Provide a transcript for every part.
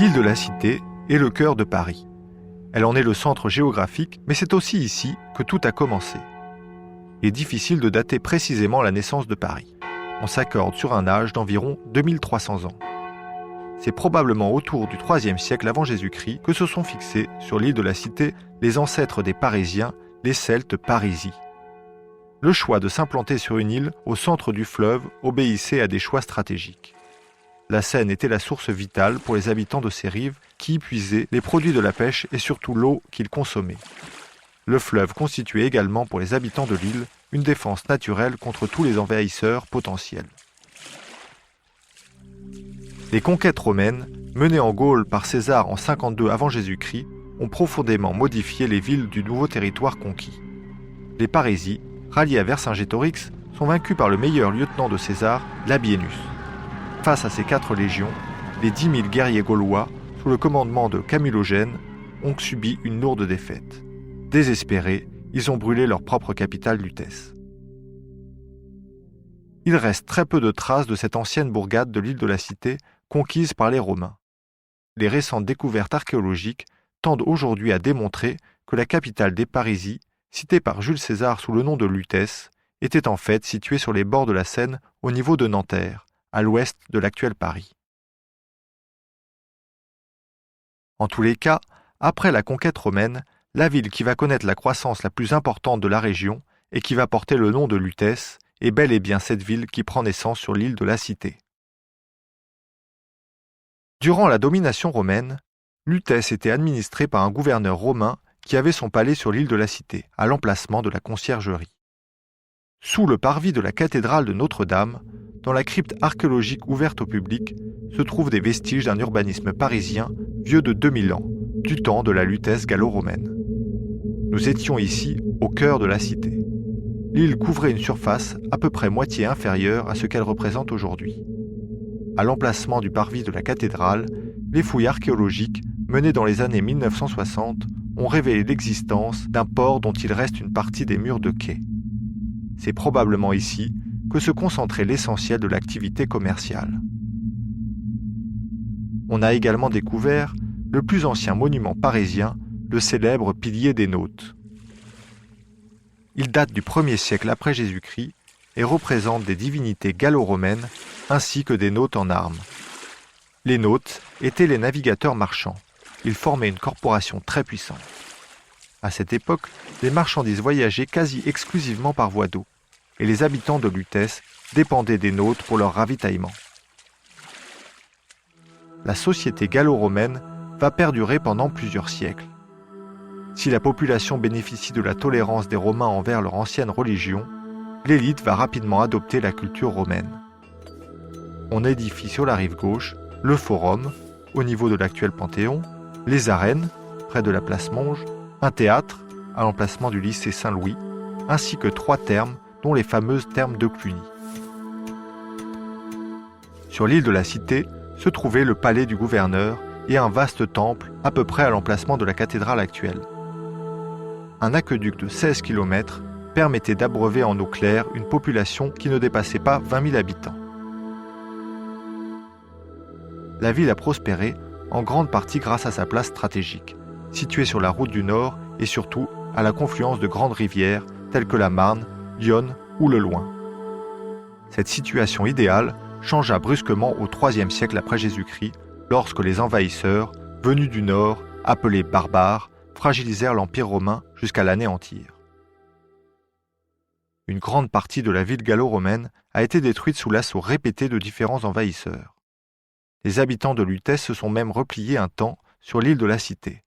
L'île de la Cité est le cœur de Paris. Elle en est le centre géographique, mais c'est aussi ici que tout a commencé. Il est difficile de dater précisément la naissance de Paris. On s'accorde sur un âge d'environ 2300 ans. C'est probablement autour du IIIe siècle avant Jésus-Christ que se sont fixés sur l'île de la Cité les ancêtres des Parisiens, les Celtes parisi. Le choix de s'implanter sur une île au centre du fleuve obéissait à des choix stratégiques. La Seine était la source vitale pour les habitants de ces rives qui y puisaient les produits de la pêche et surtout l'eau qu'ils consommaient. Le fleuve constituait également pour les habitants de l'île une défense naturelle contre tous les envahisseurs potentiels. Les conquêtes romaines, menées en Gaule par César en 52 avant Jésus-Christ, ont profondément modifié les villes du nouveau territoire conquis. Les Parésis, ralliés à Vercingétorix, sont vaincus par le meilleur lieutenant de César, Labienus. Face à ces 4 légions, les 10 000 guerriers gaulois, sous le commandement de Camulogène, ont subi une lourde défaite. Désespérés, ils ont brûlé leur propre capitale Lutèce. Il reste très peu de traces de cette ancienne bourgade de l'île de la Cité, conquise par les Romains. Les récentes découvertes archéologiques tendent aujourd'hui à démontrer que la capitale des Parisis, citée par Jules César sous le nom de Lutèce, était en fait située sur les bords de la Seine au niveau de Nanterre, à l'ouest de l'actuel Paris. En tous les cas, après la conquête romaine, la ville qui va connaître la croissance la plus importante de la région et qui va porter le nom de Lutèce est bel et bien cette ville qui prend naissance sur l'île de la Cité. Durant la domination romaine, Lutèce était administrée par un gouverneur romain qui avait son palais sur l'île de la Cité, à l'emplacement de la conciergerie. Sous le parvis de la cathédrale de Notre-Dame, dans la crypte archéologique ouverte au public, se trouvent des vestiges d'un urbanisme parisien vieux de 2000 ans, du temps de la Lutèce gallo-romaine. Nous étions ici au cœur de la cité. L'île couvrait une surface à peu près moitié inférieure à ce qu'elle représente aujourd'hui. À l'emplacement du parvis de la cathédrale, les fouilles archéologiques menées dans les années 1960 ont révélé l'existence d'un port dont il reste une partie des murs de quai. C'est probablement ici que se concentrait l'essentiel de l'activité commerciale. On a également découvert le plus ancien monument parisien, le célèbre pilier des Nautes. Il date du 1er siècle après Jésus-Christ et représente des divinités gallo-romaines ainsi que des nautes en armes. Les nautes étaient les navigateurs marchands. Ils formaient une corporation très puissante. À cette époque, les marchandises voyageaient quasi exclusivement par voie d'eau, et les habitants de Lutèce dépendaient des nautes pour leur ravitaillement. La société gallo-romaine va perdurer pendant plusieurs siècles. Si la population bénéficie de la tolérance des Romains envers leur ancienne religion, l'élite va rapidement adopter la culture romaine. On édifie sur la rive gauche le Forum, au niveau de l'actuel Panthéon, les arènes, près de la place Monge, un théâtre, à l'emplacement du lycée Saint-Louis, ainsi que 3 thermes, dont les fameuses thermes de Cluny. Sur l'île de la Cité se trouvait le palais du gouverneur et un vaste temple à peu près à l'emplacement de la cathédrale actuelle. Un aqueduc de 16 km permettait d'abreuver en eau claire une population qui ne dépassait pas 20 000 habitants. La ville a prospéré en grande partie grâce à sa place stratégique, située sur la route du Nord et surtout à la confluence de grandes rivières telles que la Marne, l'Yonne ou le Loing. Cette situation idéale changea brusquement au IIIe siècle après Jésus-Christ, lorsque les envahisseurs, venus du Nord, appelés barbares, fragilisèrent l'Empire romain jusqu'à l'anéantir. Une grande partie de la ville gallo-romaine a été détruite sous l'assaut répété de différents envahisseurs. Les habitants de Lutèce se sont même repliés un temps sur l'île de la Cité.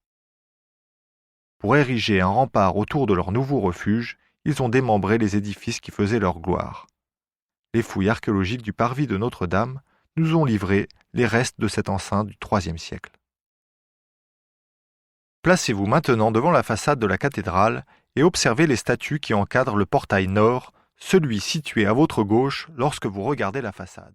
Pour ériger un rempart autour de leur nouveau refuge, ils ont démembré les édifices qui faisaient leur gloire. Les fouilles archéologiques du parvis de Notre-Dame nous ont livré les restes de cette enceinte du IIIe siècle. Placez-vous maintenant devant la façade de la cathédrale et observez les statues qui encadrent le portail nord, celui situé à votre gauche lorsque vous regardez la façade.